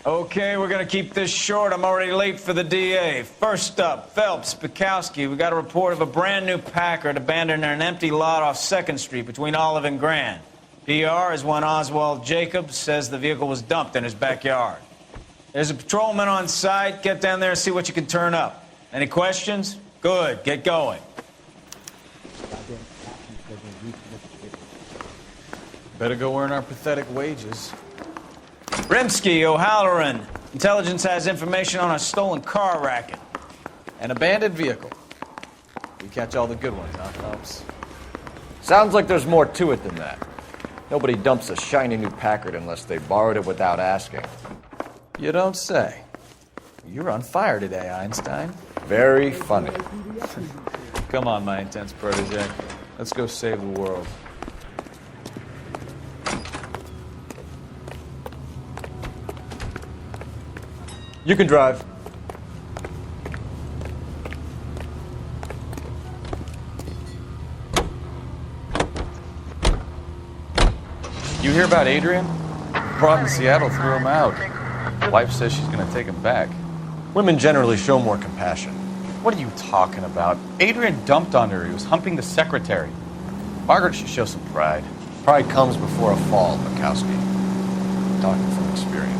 Okay, we're gonna keep this short. I'm already late for the DA. First up, Phelps, Bukowski. We got a report of a brand new Packard abandoned in an empty lot off 2nd Street between Olive and Grand. PR is one Oswald Jacobs says the vehicle was dumped in his backyard. There's a patrolman on site. Get down there and see what you can turn up. Any questions? Good, get going. Better go earn our pathetic wages. Rimsky, O'Halloran. Intelligence has information on a stolen car racket. An abandoned vehicle. We catch all the good ones, huh, Phelps? Sounds like there's more to it than that. Nobody dumps a shiny new Packard unless they borrowed it without asking. You don't say. You're on fire today, Einstein. Very funny. Come on, my intense protege. Let's go save the world. You can drive. You hear about Adrian? Broad in Seattle threw him out. Wife says she's gonna take him back. Women generally show more compassion. What are you talking about? Adrian dumped on her. He was humping the secretary. Margaret should show some pride. Pride comes before a fall, Bukowski. Talking from experience.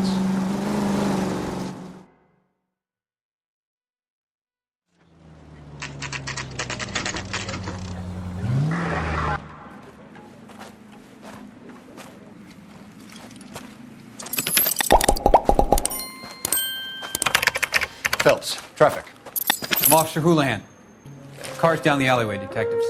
Phelps, traffic. I'm Officer Houlihan. Car's down the alleyway, detectives.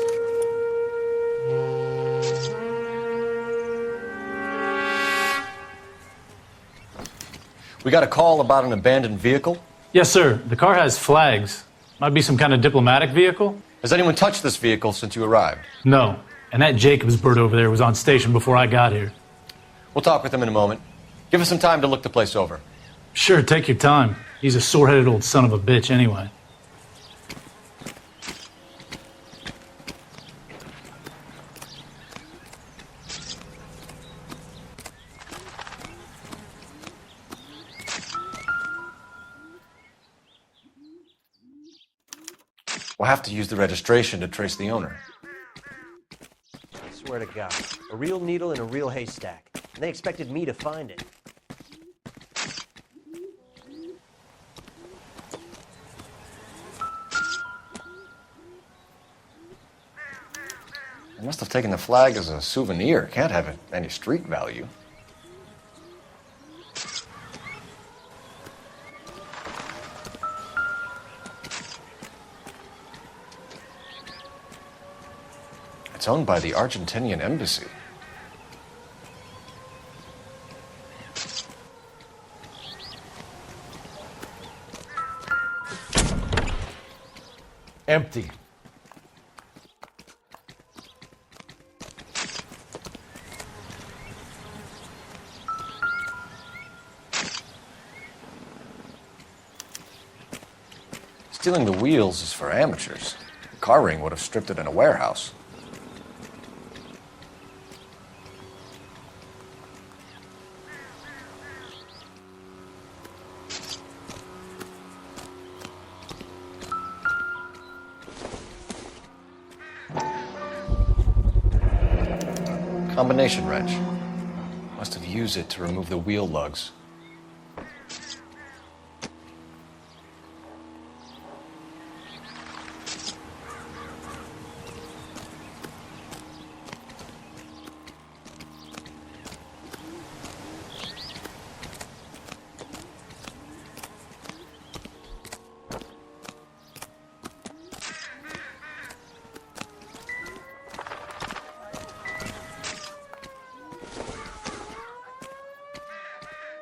We got a call about an abandoned vehicle. Yes, sir. The car has flags. Might be some kind of diplomatic vehicle. Has anyone touched this vehicle since you arrived? No. And that Jacobs bird over there was on station before I got here. We'll talk with him in a moment. Give us some time to look the place over. Sure, take your time. He's a sore-headed old son of a bitch anyway. We'll have to use the registration to trace the owner. I swear to God, a real needle in a real haystack. And they expected me to find it. They must have taken the flag as a souvenir. Can't have any street value. It's owned by the Argentinian embassy. Empty. Stealing the wheels is for amateurs. The car ring would have stripped it in a warehouse. Combination wrench. Must have used it to remove the wheel lugs.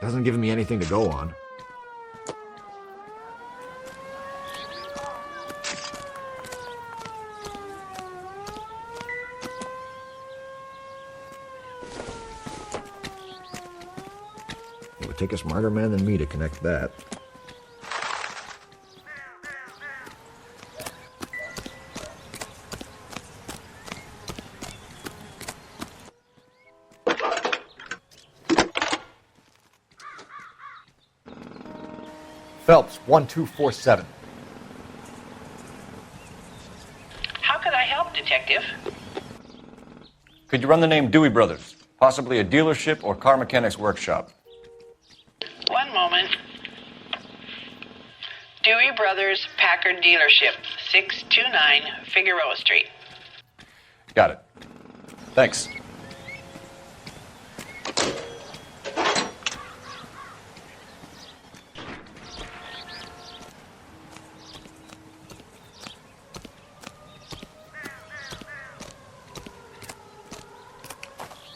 Hasn't given me anything to go on. It would take a smarter man than me to connect that. Phelps, 1247. How could I help, Detective? Could you run the name Dewey Brothers? Possibly a dealership or car mechanics workshop. One moment. Dewey Brothers Packard Dealership, 629 Figueroa Street. Got it. Thanks.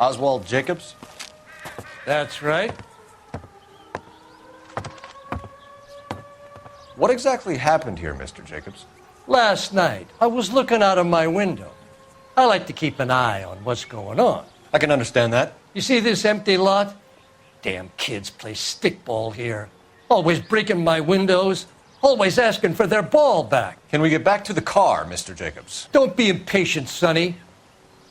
Oswald Jacobs? That's right. What exactly happened here, Mr. Jacobs? Last night, I was looking out of my window. I like to keep an eye on what's going on. I can understand that. You see this empty lot? Damn kids play stickball here. Always breaking my windows. Always asking for their ball back. Can we get back to the car, Mr. Jacobs? Don't be impatient, Sonny.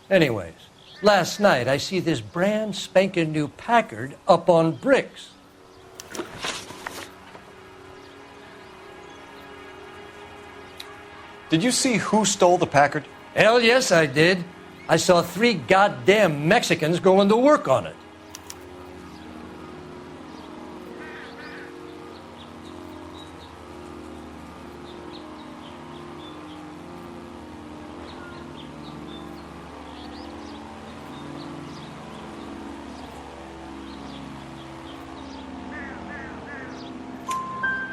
Anyways, last night I see this brand spanking new Packard up on bricks. Did you see who stole the Packard? Hell yes, I did. I saw 3 goddamn Mexicans going to work on it.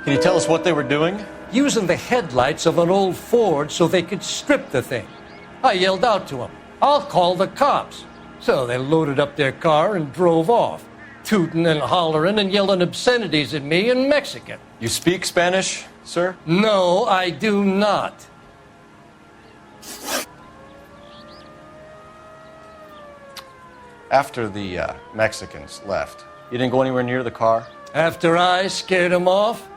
Can you tell us what they were doing? Using the headlights of an old Ford so they could strip the thing. I yelled out to them, "I'll call the cops." So they loaded up their car and drove off, tooting and hollering and yelling obscenities at me in Mexican. You speak Spanish, sir? No, I do not. After the Mexicans left, you didn't go anywhere near the car? After I scared them off?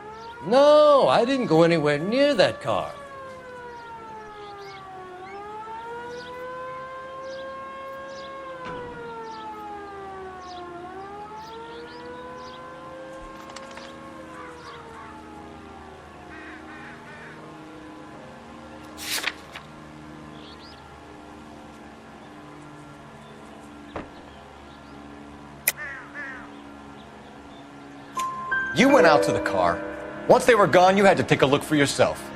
No, I didn't go anywhere near that car. You went out to the car. Once they were gone, you had to take a look for yourself.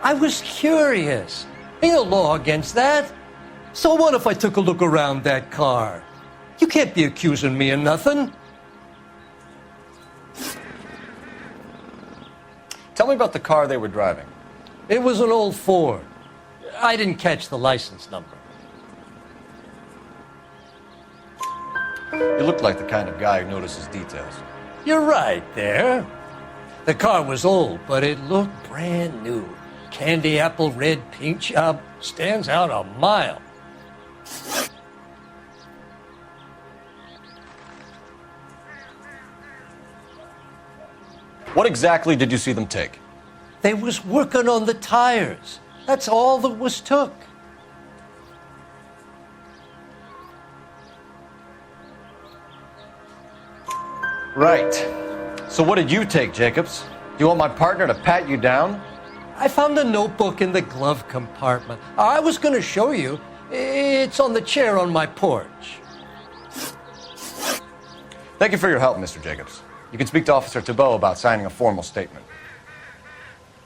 I was curious. Ain't no law against that. So what if I took a look around that car? You can't be accusing me of nothing. Tell me about the car they were driving. It was an old Ford. I didn't catch the license number. You look like the kind of guy who notices details. You're right there. The car was old, but it looked brand new. Candy apple red paint job stands out a mile. What exactly did you see them take? They was working on the tires. That's all that was took. Right. So what did you take, Jacobs? Do you want my partner to pat you down? I found a notebook in the glove compartment. I was going to show you. It's on the chair on my porch. Thank you for your help, Mr. Jacobs. You can speak to Officer Thibault about signing a formal statement.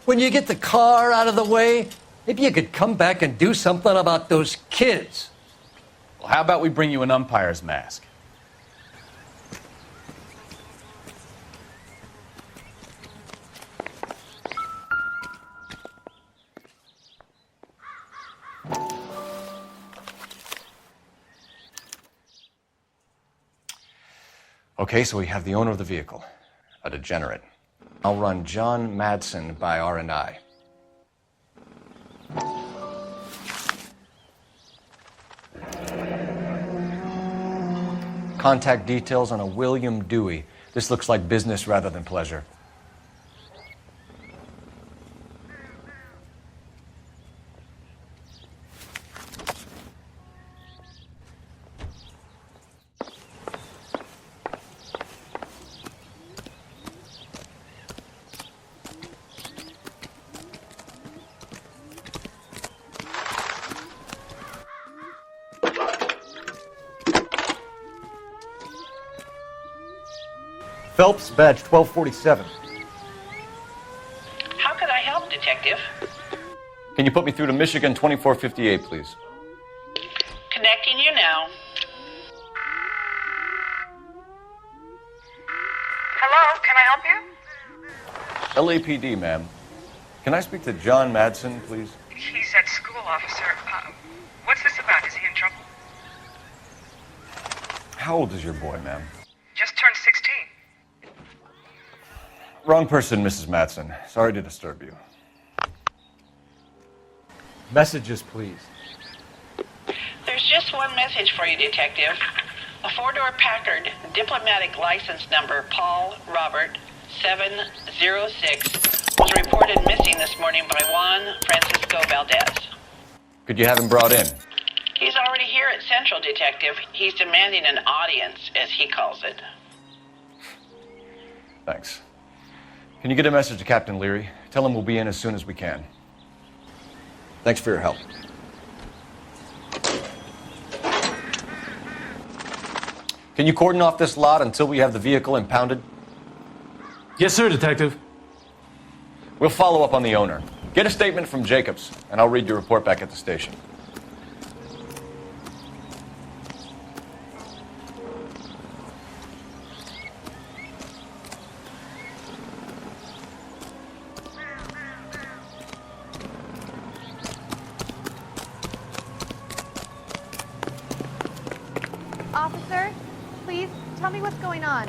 When you get the car out of the way, maybe you could come back and do something about those kids. Well, how about we bring you an umpire's mask? Okay, so we have the owner of the vehicle, a degenerate. I'll run John Madsen by R&I. Contact details on a William Dewey. This looks like business rather than pleasure. Phelps, badge 1247. How can I help, Detective? Can you put me through to Michigan 2458, please? Connecting you now. Hello, can I help you? LAPD, ma'am. Can I speak to John Madsen, please? He's at school, officer. What's this about? Is he in trouble? How old is your boy, ma'am? Just turned 16. Wrong person, Mrs. Madsen. Sorry to disturb you. Messages, please. There's just one message for you, Detective. A four-door Packard, diplomatic license number Paul Robert 706, was reported missing this morning by Juan Francisco Valdez. Could you have him brought in? He's already here at Central, Detective. He's demanding an audience, as he calls it. Thanks. Can you get a message to Captain Leary? Tell him we'll be in as soon as we can. Thanks for your help. Can you cordon off this lot until we have the vehicle impounded? Yes, sir, Detective. We'll follow up on the owner. Get a statement from Jacobs, and I'll read your report back at the station. Officer, please tell me what's going on.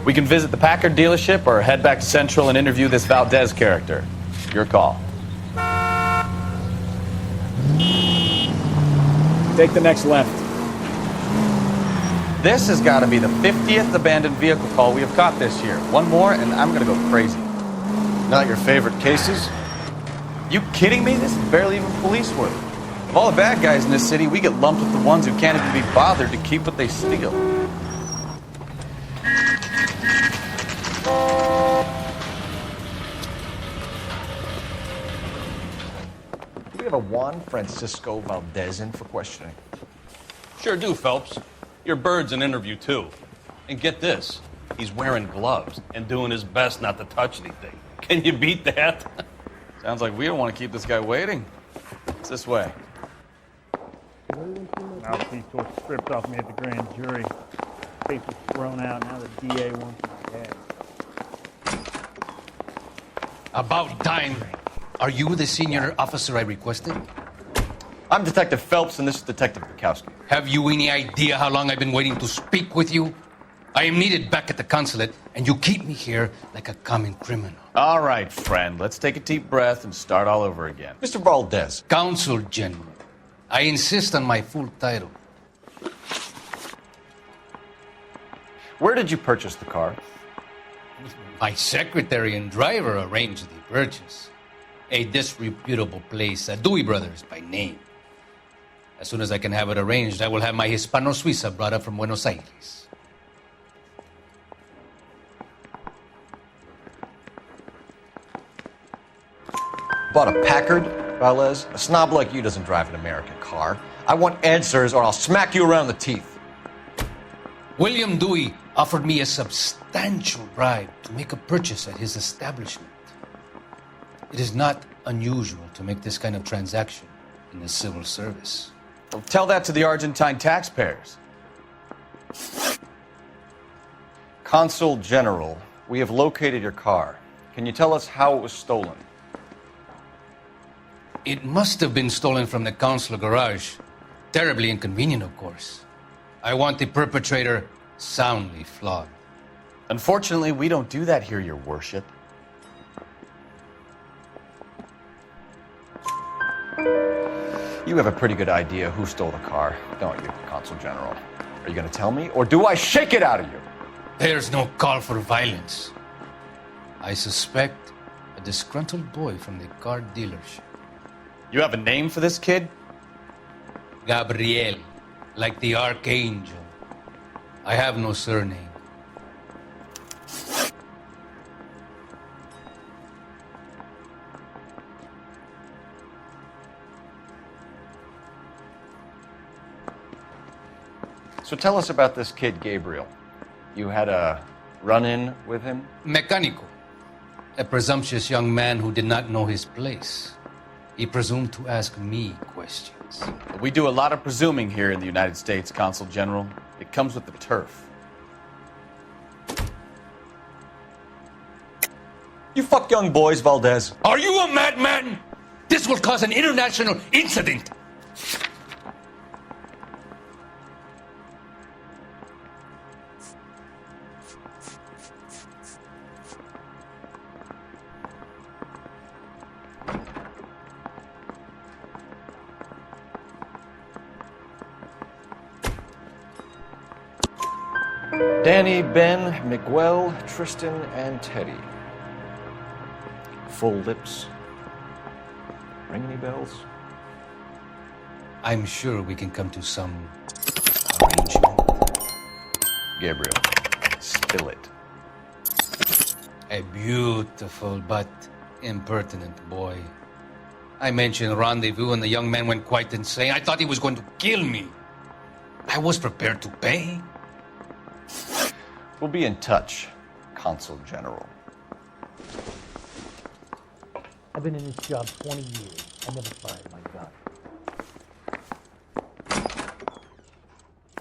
We can visit the Packard dealership or head back to Central and interview this Valdez character. Your call. Take the next left. This has got to be the 50th abandoned vehicle call we have caught this year. One more and I'm going to go crazy. Not your favorite cases? You kidding me? This is barely even police work. Of all the bad guys in this city, we get lumped with the ones who can't even be bothered to keep what they steal. Do we have a Juan Francisco Valdez in for questioning? Sure do, Phelps. Your bird's an interview, too. And get this, he's wearing gloves and doing his best not to touch anything. Can you beat that? Sounds like we don't want to keep this guy waiting. It's this way. Mouthpiece was stripped off me at the grand jury. Case was thrown out. Now the DA wants my head. About time. Are you the senior officer I requested? I'm Detective Phelps, and this is Detective Bukowski. Have you any idea how long I've been waiting to speak with you? I am needed back at the consulate, and you keep me here like a common criminal. All right, friend. Let's take a deep breath and start all over again. Mr. Valdez. Consul General. I insist on my full title. Where did you purchase the car? My secretary and driver arranged the purchase. A disreputable place, Dewey Brothers by name. As soon as I can have it arranged, I will have my Hispano Suiza brought up from Buenos Aires. Bought a Packard, Valdez? A snob like you doesn't drive an American car. I want answers or I'll smack you around the teeth. William Dewey offered me a substantial bribe to make a purchase at his establishment. It is not unusual to make this kind of transaction in the civil service. Well, tell that to the Argentine taxpayers. Consul General, we have located your car. Can you tell us how it was stolen? It must have been stolen from the consular garage. Terribly inconvenient, of course. I want the perpetrator soundly flogged. Unfortunately, we don't do that here, Your Worship. You have a pretty good idea who stole the car, don't you, Consul General? Are you going to tell me, or do I shake it out of you? There's no call for violence. I suspect a disgruntled boy from the car dealership. You have a name for this kid? Gabriel, like the archangel. I have no surname. So tell us about this kid, Gabriel. You had a run-in with him? Mecánico. A presumptuous young man who did not know his place. He presumed to ask me questions. We do a lot of presuming here in the United States, Consul General. It comes with the turf. You fuck young boys, Valdez. Are you a madman? This will cause an international incident. Danny, Ben, Miguel, Tristan, and Teddy. Full lips. Ring any bells? I'm sure we can come to some arrangement. Gabriel, spill it. A beautiful but impertinent boy. I mentioned rendezvous and the young man went quite insane. I thought he was going to kill me. I was prepared to pay. We'll be in touch, Consul General. I've been in this job 20 years. I never fired my gun.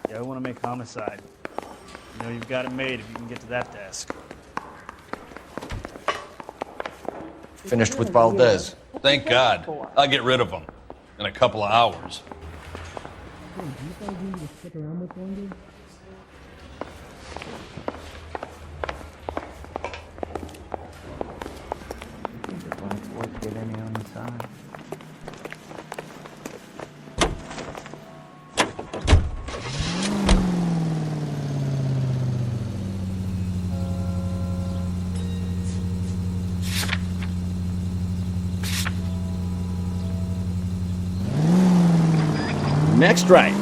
Yeah, I want to make homicide. You know you've got it made if you can get to that desk. Finished with Valdez. Thank God. I'll get rid of him in a couple of hours. Next right.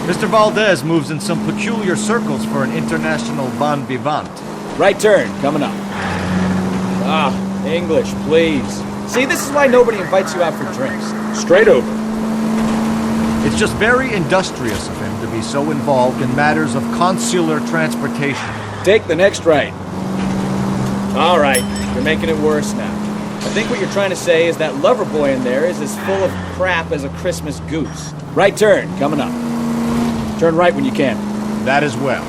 Mr. Valdez moves in some peculiar circles for an international bon vivant. Right turn, coming up. Ah, English, please. See, this is why nobody invites you out for drinks. Straight over. It's just very industrious of him to be so involved in matters of consular transportation. Take the next right. All right, you're making it worse now. I think what you're trying to say is that lover boy in there is as full of crap as a Christmas goose. Right turn, coming up. Turn right when you can. That as well.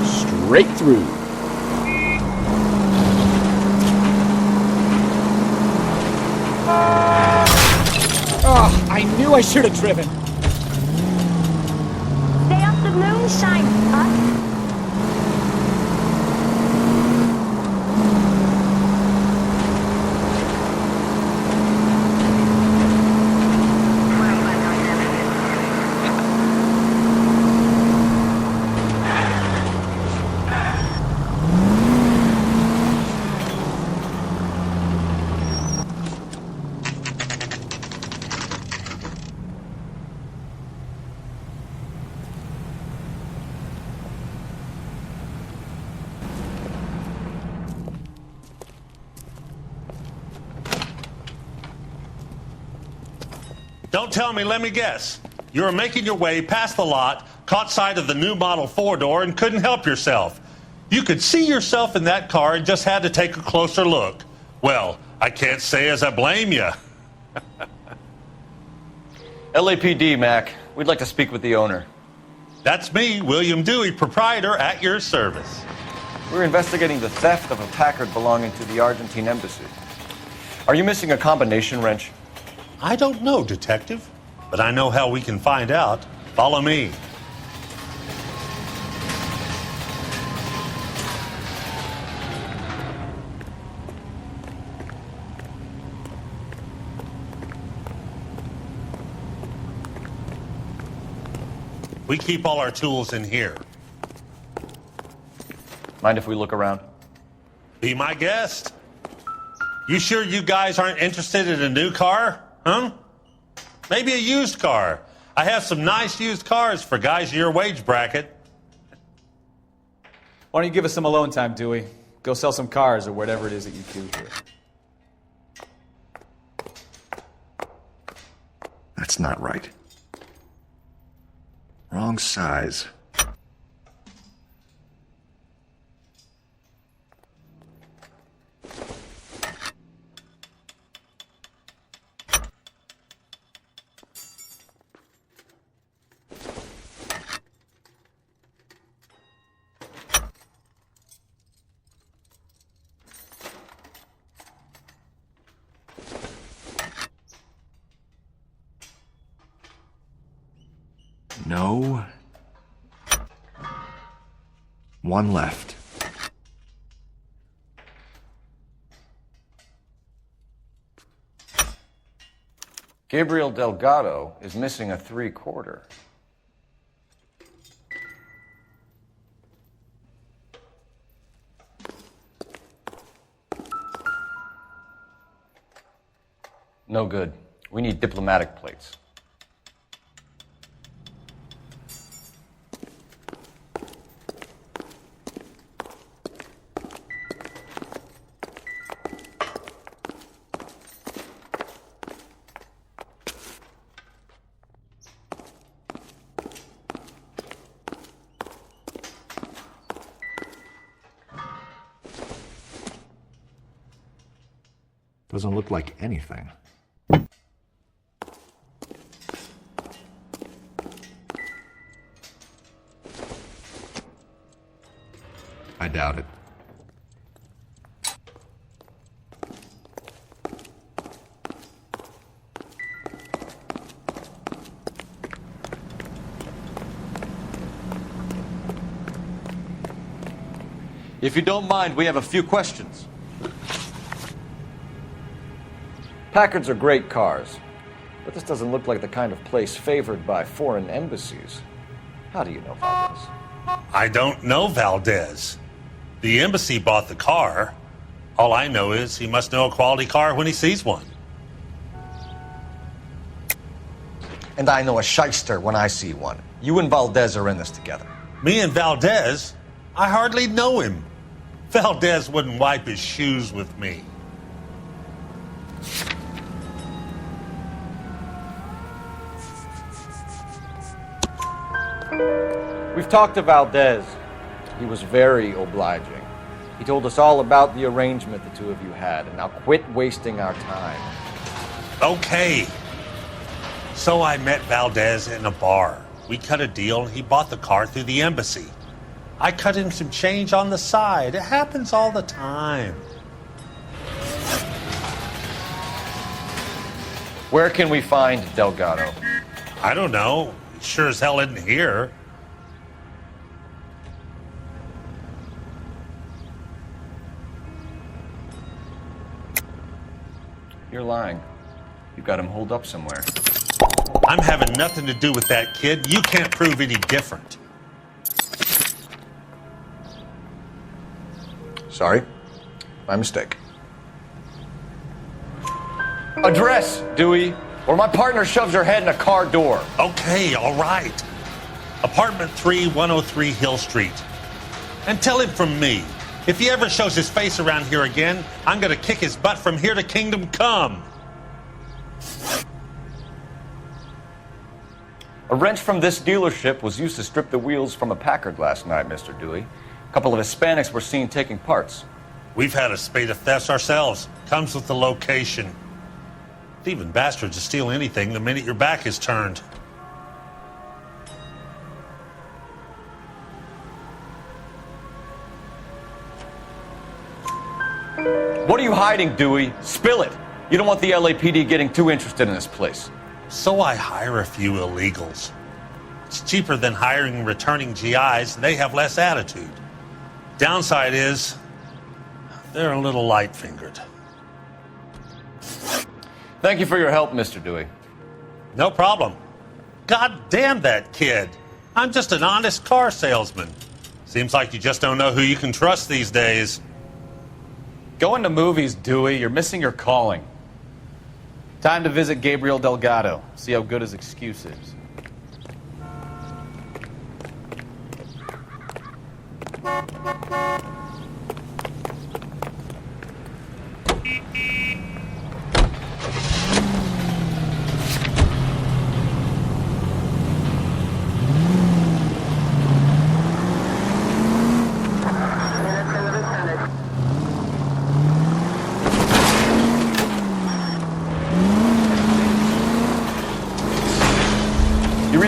Straight through. Oh, I knew I should have driven. Stay off the moonshine, huh? Don't tell me, let me guess. You were making your way past the lot, caught sight of the new model four-door, and couldn't help yourself. You could see yourself in that car and just had to take a closer look. Well, I can't say as I blame you. LAPD, Mac. We'd like to speak with the owner. That's me, William Dewey, proprietor, at your service. We're investigating the theft of a Packard belonging to the Argentine embassy. Are you missing a combination wrench? I don't know, Detective, but I know how we can find out. Follow me. We keep all our tools in here. Mind if we look around? Be my guest. You sure you guys aren't interested in a new car? Huh? Maybe a used car. I have some nice used cars for guys in your wage bracket. Why don't you give us some alone time, Dewey? Go sell some cars or whatever it is that you do here. That's not right. Wrong size. No. One left. Gabriel Delgado is missing a 3/4. No good. We need diplomatic plates. Doesn't look like anything. I doubt it. If you don't mind, we have a few questions. Packards are great cars, but this doesn't look like the kind of place favored by foreign embassies. How do you know Valdez? I don't know Valdez. The embassy bought the car. All I know is he must know a quality car when he sees one. And I know a shyster when I see one. You and Valdez are in this together. Me and Valdez? I hardly know him. Valdez wouldn't wipe his shoes with me. We've talked to Valdez. He was very obliging. He told us all about the arrangement the two of you had, and now quit wasting our time. Okay. So I met Valdez in a bar. We cut a deal, and he bought the car through the embassy. I cut him some change on the side. It happens all the time. Where can we find Delgado? I don't know. He sure as hell isn't here. You're lying. You've got him holed up somewhere. I'm having nothing to do with that kid. You can't prove any different. Sorry. My mistake. Address, Dewey, or my partner shoves your head in a car door. Okay, all right. Apartment 3, 103 Hill Street. And tell him from me, if he ever shows his face around here again, I'm gonna kick his butt from here to Kingdom Come. A wrench from this dealership was used to strip the wheels from a Packard last night, Mr. Dewey. A couple of Hispanics were seen taking parts. We've had a spate of thefts ourselves. Comes with the location. Thieving bastards will steal anything the minute your back is turned. What are you hiding, Dewey? Spill it. You don't want the LAPD getting too interested in this place. So I hire a few illegals. It's cheaper than hiring returning GIs, and they have less attitude. Downside is, they're a little light-fingered. Thank you for your help, Mr. Dewey. No problem. God damn that kid. I'm just an honest car salesman. Seems like you just don't know who you can trust these days. Going to movies, Dewey. You're missing your calling. Time to visit Gabriel Delgado. See how good his excuse is.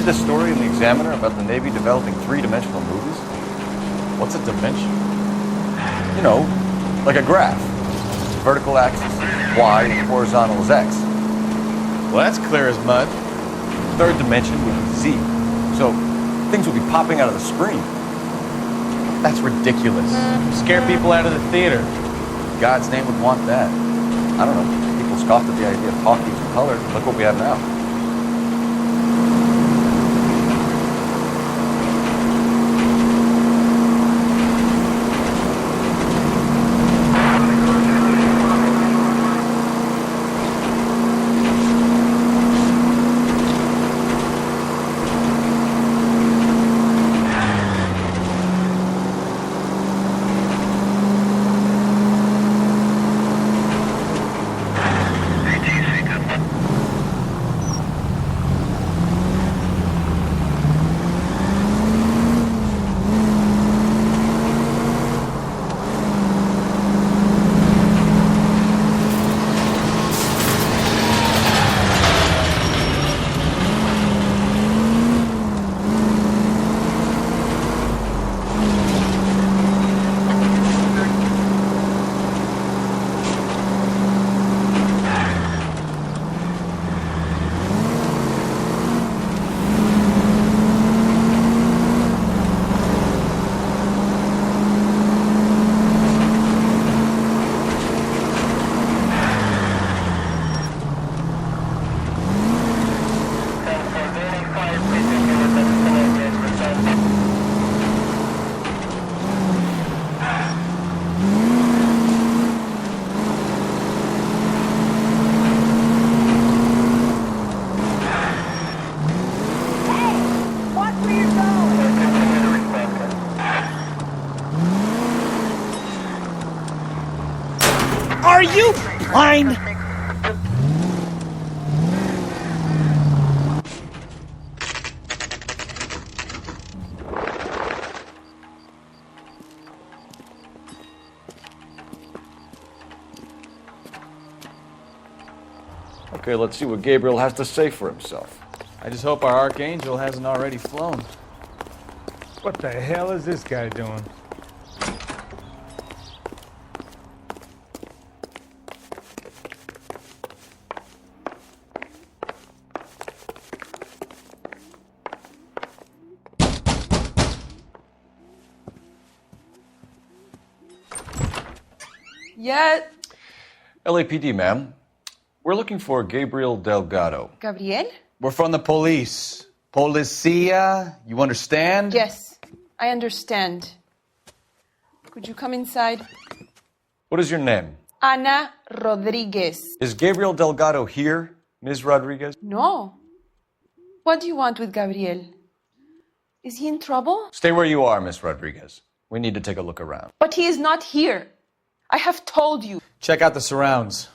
read this story in the Examiner about the Navy developing three-dimensional movies? What's a dimension? You know, like a graph. Vertical axis is Y and horizontal is X. Well, that's clear as mud. Third dimension would be Z. So things would be popping out of the screen. That's ridiculous. Scare people out of the theater. God's name would want that. I don't know. People scoffed at the idea of talkies in color. Look what we have now. Are you blind? Okay, let's see what Gabriel has to say for himself. I just hope our archangel hasn't already flown. What the hell is this guy doing? Yeah. LAPD, ma'am. We're looking for Gabriel Delgado. Gabriel? We're from the police. Policia, you understand? Yes, I understand. Could you come inside? What is your name? Ana Rodriguez. Is Gabriel Delgado here, Ms. Rodriguez? No. What do you want with Gabriel? Is he in trouble? Stay where you are, Ms. Rodriguez. We need to take a look around. But he is not here. I have told you. Check out the surrounds.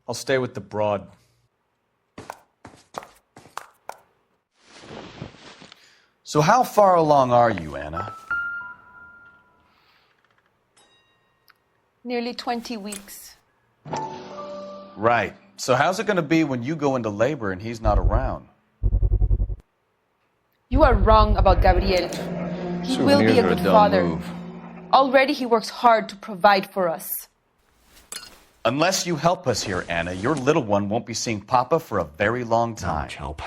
I'll stay with the broad. So how far along are you, Anna? Nearly 20 weeks. Right. So how's it going to be when you go into labor and he's not around? You are wrong about Gabriel. He will be a good father. Move. Already he works hard to provide for us. Unless you help us here, Anna, your little one won't be seeing Papa for a very long time. Much help.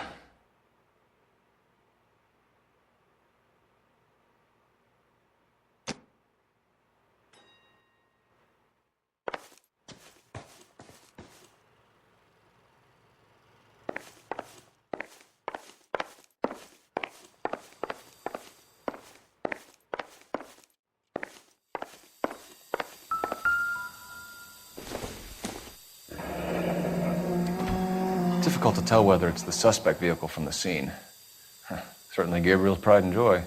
Difficult to tell whether it's the suspect vehicle from the scene. Certainly Gabriel's pride and joy.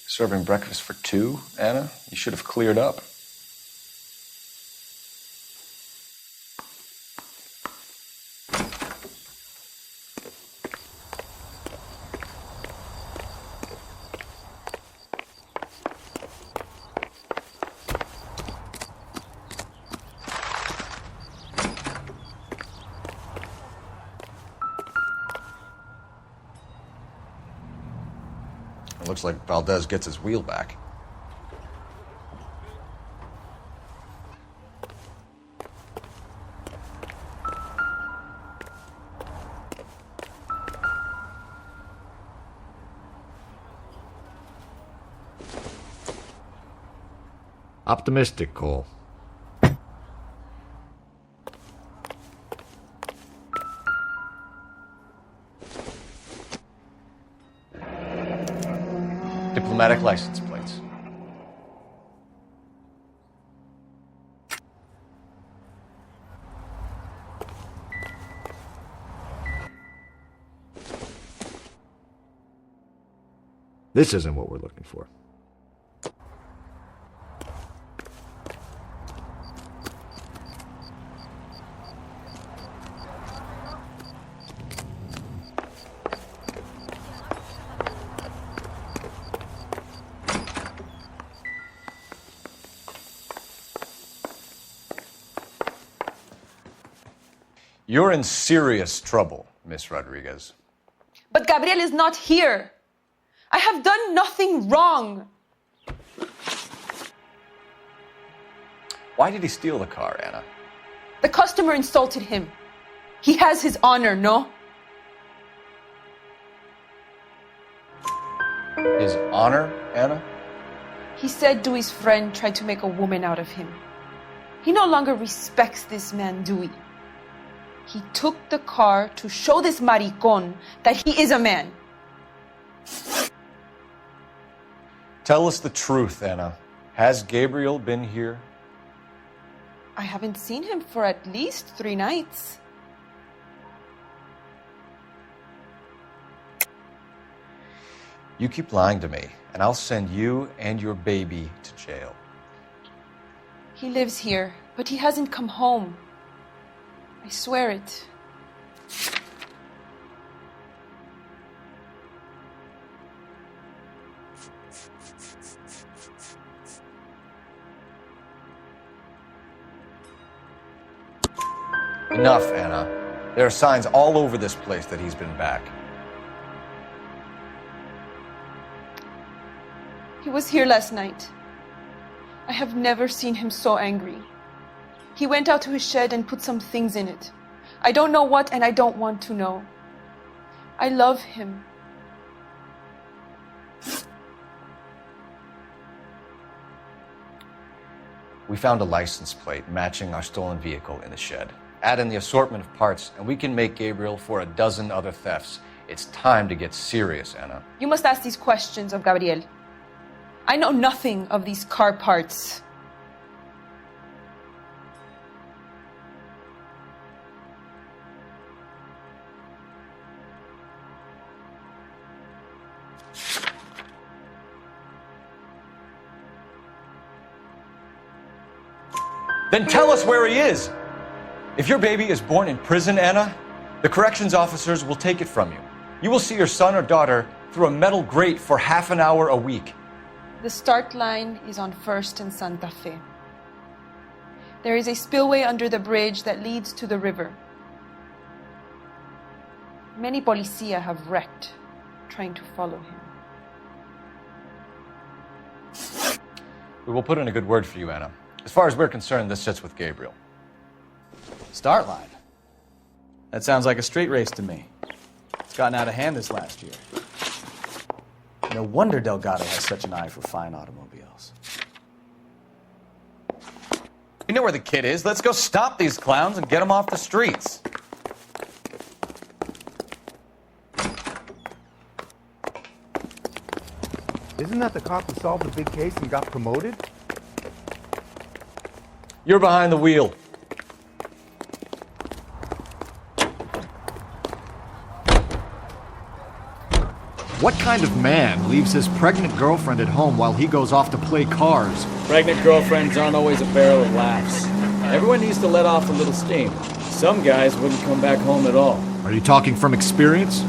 Serving breakfast for two, Anna? You should have cleared up. Looks like Valdez gets his wheel back. Optimistic, Cole. Diplomatic license plates. This isn't what we're looking for. You're in serious trouble, Miss Rodriguez. But Gabriel is not here. I have done nothing wrong. Why did he steal the car, Anna? The customer insulted him. He has his honor, no? His honor, Anna? He said Dewey's friend tried to make a woman out of him. He no longer respects this man, Dewey. He took the car to show this maricón that he is a man. Tell us the truth, Anna. Has Gabriel been here? I haven't seen him for at least 3 nights. You keep lying to me, and I'll send you and your baby to jail. He lives here, but he hasn't come home. I swear it. Enough, Anna. There are signs all over this place that he's been back. He was here last night. I have never seen him so angry. He went out to his shed and put some things in it. I don't know what, and I don't want to know. I love him. We found a license plate matching our stolen vehicle in the shed. Add in the assortment of parts, and we can make Gabriel for a dozen other thefts. It's time to get serious, Anna. You must ask these questions of Gabriel. I know nothing of these car parts. Then tell us where he is! If your baby is born in prison, Anna, the corrections officers will take it from you. You will see your son or daughter through a metal grate for half an hour a week. The start line is on 1st and Santa Fe. There is a spillway under the bridge that leads to the river. Many policia have wrecked trying to follow him. We will put in a good word for you, Anna. As far as we're concerned, this sits with Gabriel. Start line? That sounds like a street race to me. It's gotten out of hand this last year. No wonder Delgado has such an eye for fine automobiles. You know where the kid is. Let's go stop these clowns and get them off the streets. Isn't that the cop who solved the big case and got promoted? You're behind the wheel. What kind of man leaves his pregnant girlfriend at home while he goes off to play cars? Pregnant girlfriends aren't always a barrel of laughs. Everyone needs to let off a little steam. Some guys wouldn't come back home at all. Are you talking from experience?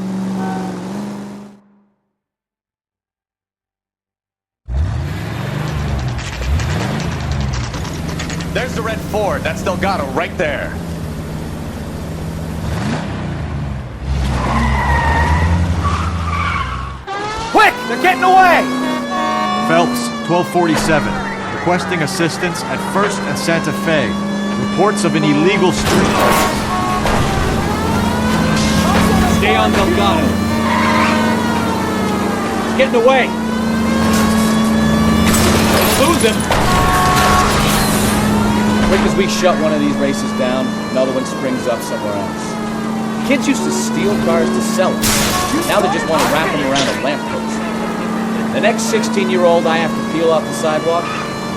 There's the red Ford. That's Delgado right there. Whoa! Quick! They're getting away! Phelps, 1247. Requesting assistance at 1st and Santa Fe. Reports of an illegal street race. Stay on Delgado. He's getting away. Lose him. Quick as we shut one of these races down, another one springs up somewhere else. Kids used to steal cars to sell them. Now they just want to wrap them around a lamppost. The next 16-year-old I have to peel off the sidewalk,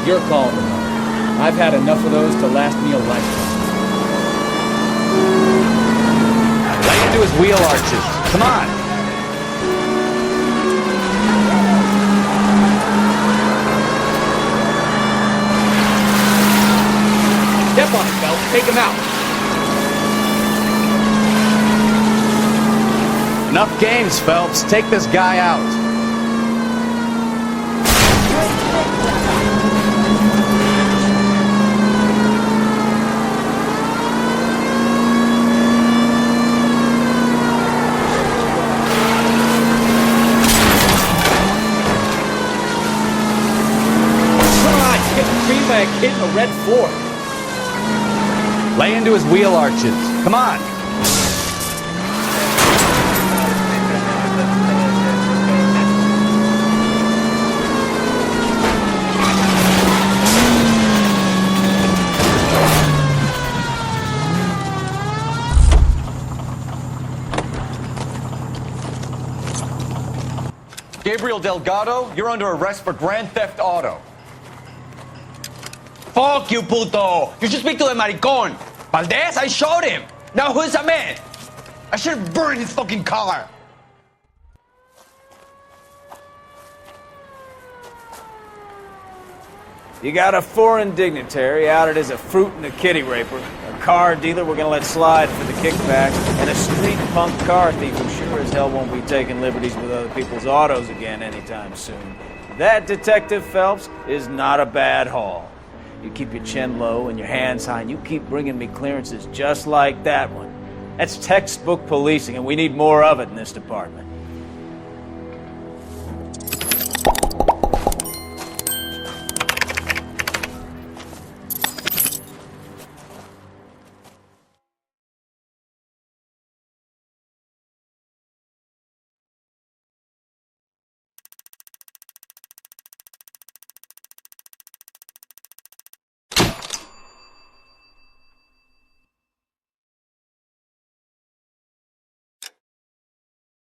you're calling them home. I've had enough of those to last me a lifetime. Lay into his wheel arches. Come on. Step on it, Phelps. Take him out. Enough games, Phelps. Take this guy out. By a kid in a red Ford. Lay into his wheel arches. Come on. Gabriel Delgado, you're under arrest for Grand Theft Auto. Fuck you, puto! You should speak to the maricón! Valdez, I showed him! Now who's a man? I should have burned his fucking car! You got a foreign dignitary outed as a fruit and a kitty raper, a car dealer we're gonna let slide for the kickbacks, and a street punk car thief who sure as hell won't be taking liberties with other people's autos again anytime soon. That, Detective Phelps, is not a bad haul. You keep your chin low and your hands high, and you keep bringing me clearances just like that one. That's textbook policing, and we need more of it in this department.